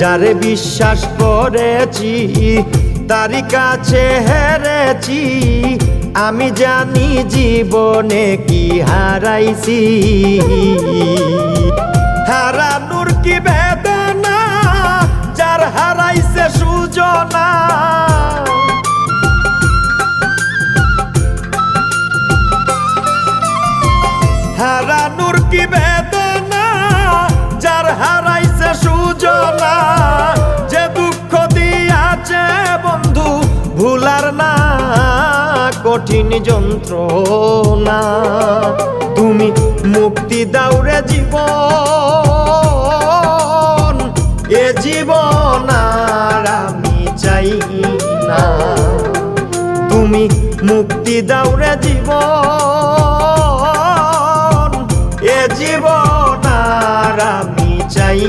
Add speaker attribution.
Speaker 1: যারে বিশ্বাস করেছি তারি কাছে হেরেছি, আমি জানি জীবনে কি হারাইছি। হারানোর কি বেদনা, যার হারাইছে সুজনা। হারানোর কি বেদনা, যার হারাইছে সুজনা। যে দুঃখ দিয়াছে বন্ধু ভুলার না কঠিন যন্ত্রণা। তুমি মুক্তি দাও রে জীবন, এ জীবন আর আমি চাই না। তুমি মুক্তি দাও রে জীবন, এ জীবন আর আমি চাই